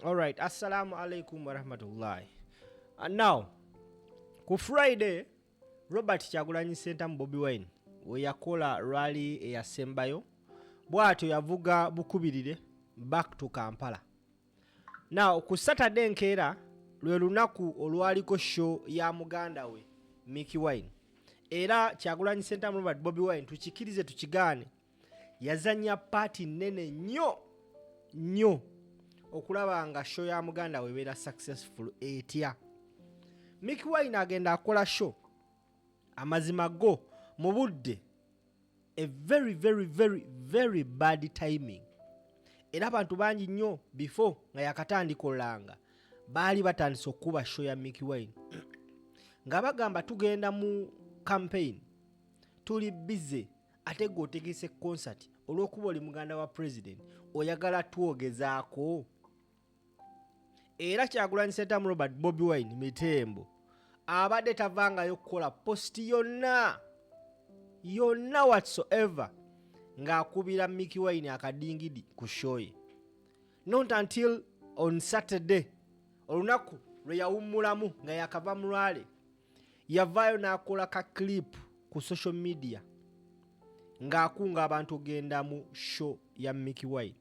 Alright, assalamu alaikum wa rahmatullahi. And now, ku Friday, Robert Kyagulanyi Ssentamu Bobi Wine we yakola rally eyasembayo bw'atyo yavuga bukubirire back to Kampala. Now, ku Saturday nkeera lwe lunaku olwaliko show ya muganda we Mickey Wine. Era Kyagulanyi Ssentamu Robert Bobi Wine tukikirize tukigaane yazanya party nene nnyo okulaba nga show ya muganda we beera successful etya. Mickey Wine agenda akola show amazima go mu budde a very bad timing. Era abantu bangi nnyo before nga yakatandika olanga baali batandise okuba show ya Mickey Wine nga bagamba tugenda mu campaign tuli busy ate gotegese concert olw'okuba oli muganda wa president oyagala tuogezaako. Era Kyagulanyi Ssentamu Robert Bobi Wine mitembo abadde tavangayo kukola post yonna whatsoever ng'akubira Mickey Wine akadingidi ku show ye. Not until on Saturday olunaku lwe yawummulamu nga yakava mu lwale yavaayo n'akola ka clip ku social media ng'akunga abantu ogenda mu show ya Mickey Wine.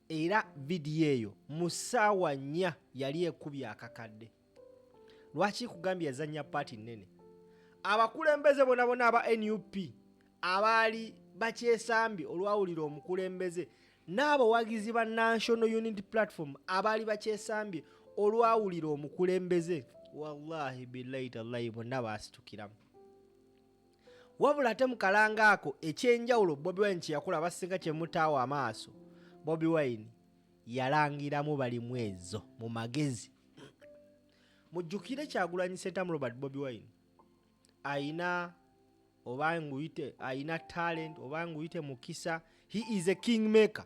Era video eyo mu ssaawa 4 yali ekubye akakadde. Lwaki kugambye yazanya party nene? Abakulembeze bonna aba NUP abaali bakyesambi olwawulira omukulembeze n'abawagizi ba National Unity Platform abaali bakyesambi olwawulira omukulembeze, wallahi billahi tallahi bonna baasitukiramu. Wabula ate mu kalanga ako ekyenjawulo Bobi Wine kye yakola basinga kye mutaawa amaaso, Bobi Wine yalangiramu bali mwezo mu magezi. Mujjukire Kyagulanyi Ssentamu Robert Bobi Wine aina obanguyite aina talent obanguyite mukisa, he is a kingmaker.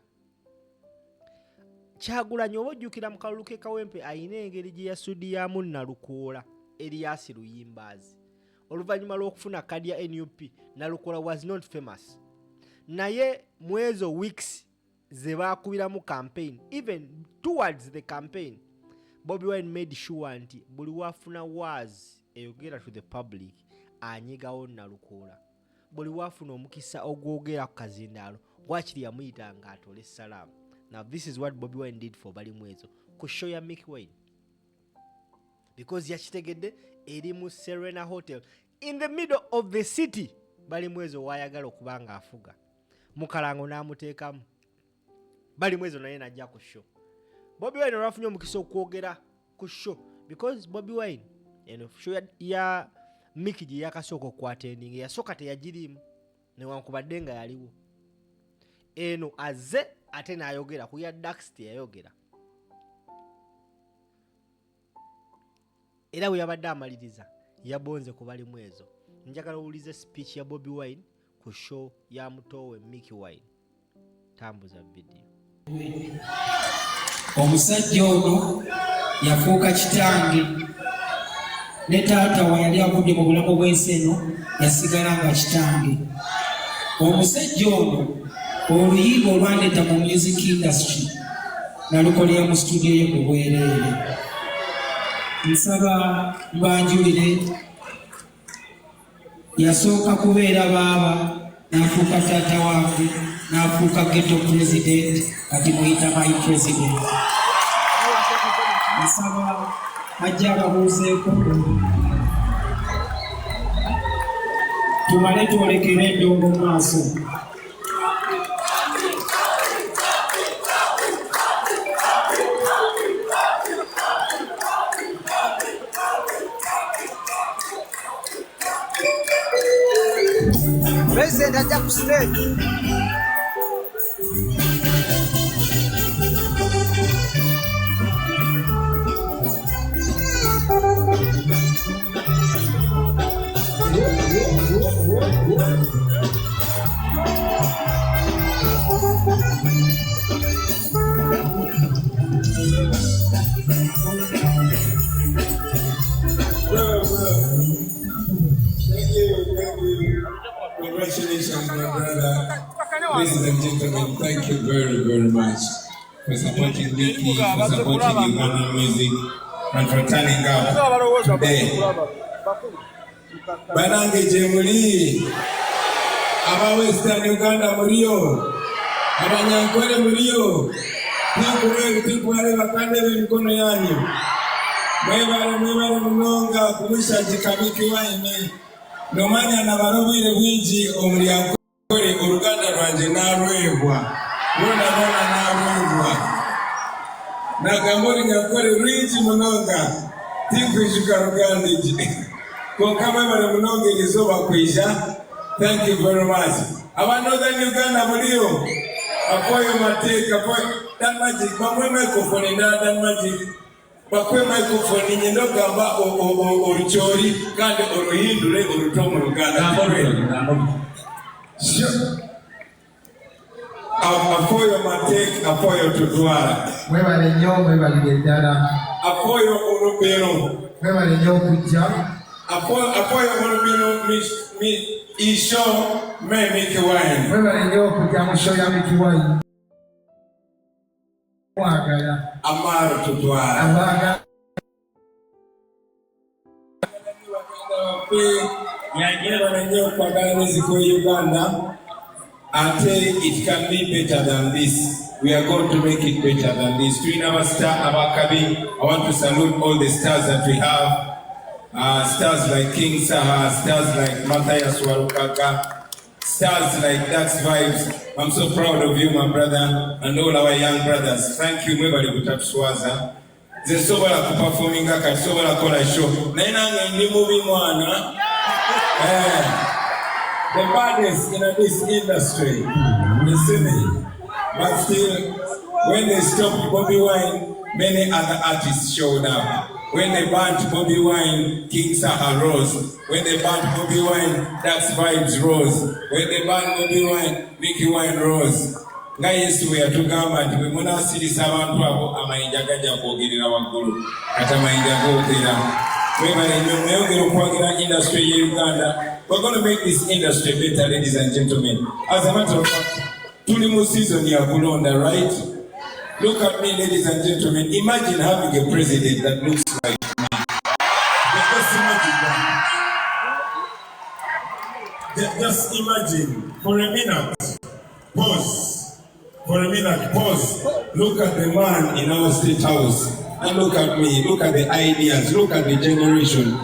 Kyagulanyi obujjukira mu kalulu ke Kawempe aina engeri gye yasudiyamu Nalukoola Elias Luyimbazi oluvannyuma lw'okufuna kadi ya NUP. Nalukoola was not famous, naye mwezo weeks ze baakubiramu campaign, even towards the campaign Bobi Wine made sure nti buli wafuna wazi eyogera to the public anyigawo Nalukoola. Buli wafuna omukisa ogwogera ku kazindaalo gwakiri yamuyita nga atole salaamu. Now this is what Bobi Wine did for bali mwezo ku show ya Mickey Wine, because yakitegedde eri mu Serena Hotel in the middle of the city. Bali mwezo wayagala okubanga afuga mukalango n'amuteekamu. Bali mwezo naye najja ku show. Bobi Wine olwafunye omukisa okwogera ku show because Bobi Wine show ya Mickey gye yakasooka okwatending yasooka teyagirimu newankubadde nga yaliwo. Eno aze ate n'ayogera ku ya Dax teyayogera. Era we yabadde amaliriza yabonze ku bali mwezo. Njagala owulize speech ya Bobi Wine ku show ya mutowe Mickey Wine. Tambuza video. Omusajja ono yafuuka kitange ne taata wa yali agudde mu bulamu bw'ensi eno yasigala nga kitange. Omusajja ono oluyimba olwandeeta mu music industry nalukolera mu studio ye ku bwereere. Nsaba mbanjulire yasooka kubeera baaba n'afuuka taata wange n'afuuka ghetto president kati muyita my president. Nsaba ajja ababuuzeeko tumale twolekere endongo mu maaso. President ajja ku stage. Congratulations, my brother. Ladies and gentlemen, thank you very much. for supporting Mickey, for supporting Uganda music, and for turning up today. Banange Jemuli, Aba Western Uganda Murio, Aba Ankole Murio, People Bakande mikono yanyu. Mwebale munonga kumisha jikamiki waine. Nomanya na barobire bwinji omuli Ankole uruganda rwanje narwebwa. Rona narwebwa. Nagambori Ankole rwinji munonga. Tikwishuka rugandiji. Kwa kama mwebale munonga izoba kwisha. Thank you very much. Abanoza Uganda mulio. Apoyo mateka, apoyo. Dan magic, mamwe microphone na dan magic. Bakwe microphone nyendo gamba oruchori kandi oruhindure orutomo ruganda. Sure. Apoyo mateka, apoyo tutwara. Mwebale nnyo mwebale ddala. Apoyo olubero. Mwebale nnyo okujja. Apoyo olubero mi isho me Mickey wine. Mwebale nnyo okujja mu show ya Mickey wine. Amaro tutwara. Abaga. Uganda. Until it can be better than this. We are going to make it better than this. To our star, Abakabi, I want to salute all the stars that we have. Stars like King Saha, stars like Matthias Warukaka, stars like Dax Vibes. I'm so proud of you, my brother, and all our young brothers. Thank you, mwebali kutatuswaza. Ze sobola kuperforminga kati sobola kola show. Nainanga ndi movie mwana. The baddest in this industry. Listen, but still, when they stopped Bobi Wine, many other artists showed up. When they banned Bobi Wine, King Saha rose. When they banned Bobi Wine, Dax Vibes rose. When they banned Bobi Wine, Mickey Wine rose. Nga Yesu yatugamba nti bwe munaasirisa abantu abo amayinja gajja kwogerera waggulu kati amayinja googera. Mwebale nnyo mweyongera okwagira industry ye Uganda. We're going to make this industry better, ladies and gentlemen. As a matter of fact, tuli mu season ya kulonda, right? Look at me, ladies and gentlemen. Imagine having a president that looks like me. Just imagine that. Just imagine for a minute. Pause. For a minute, pause. Look at the man in our state house. And look at me. Look at the ideas. Look at the generation.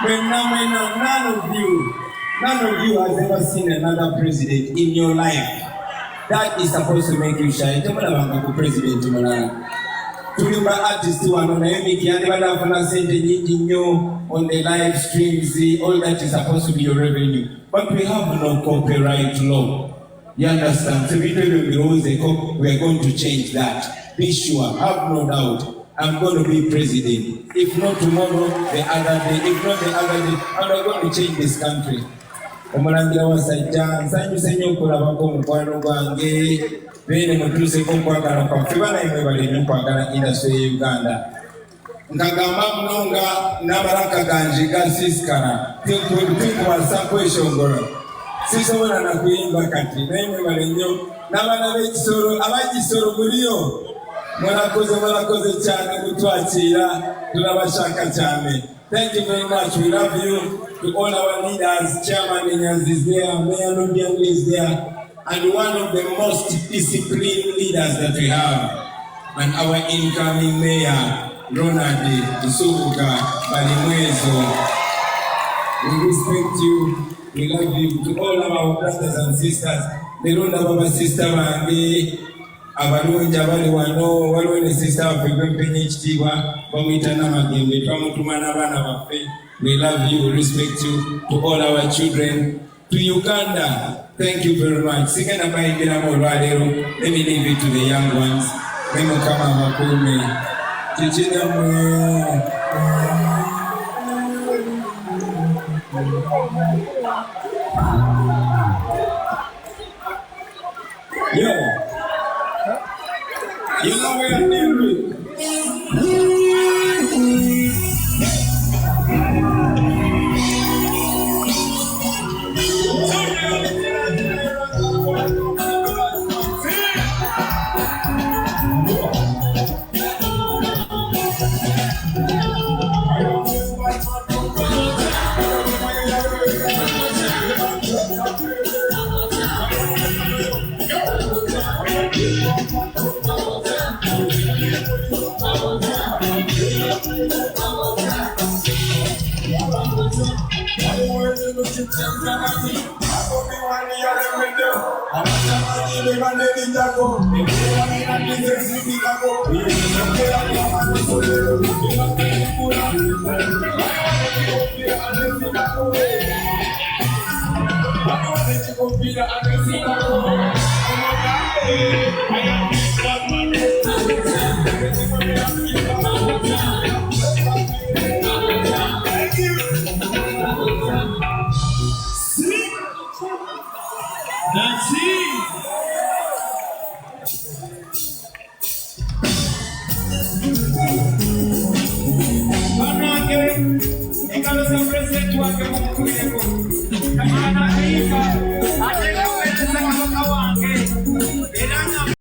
None of you has ever seen another president in your life. That is supposed to make you shine. President Tulimba artists on the live streams, all that is supposed to be your revenue. But we have no copyright law. You understand? So we are going to change that. Be sure, have no doubt. I'm going to be president. If not tomorrow, the other day. If not the other day, I'm going to change this country. Omulangira wasajja nsanyuse nnyo okulabako mukwano gwange beene mutuuseko okwagala kwaffe banaye bali nnyo okwagala industry ye Uganda. Nkagamba munonga n'abalaka ganje gasisikala tinkuwasa kweshongora sisobola na kuyimba kati naye mwebale nnyo n'abaana b'ekisoro abagisoro muliyo mwalakoze cyane kutwakira tulabashaka cyane. Thank you very much. We love you. To all our leaders, Chairman Enyas is there, Mayor Nodiangu is there, and one of the most disciplined leaders that we have, and our incoming Mayor, Ronald Isubuka Balimwezo. We respect you. We love you. To all our brothers and sisters, the Ronda Baba sister Barbie, abalungi abali wano waliwo ne sister waffe gwempenye Ekitiibwa bamuyita Namagembe twamutuma n'abaana baffe. We love you, we respect you. To all our children, to Uganda, thank you very much. Sigenda bayingiramu olwaleero. Let me leave it to the young ones. Ne Mukama abakuume kikiramu. Yeah. You know where I'm dealing with. That's it. Anche, e quando sempre sei tu anche con quello,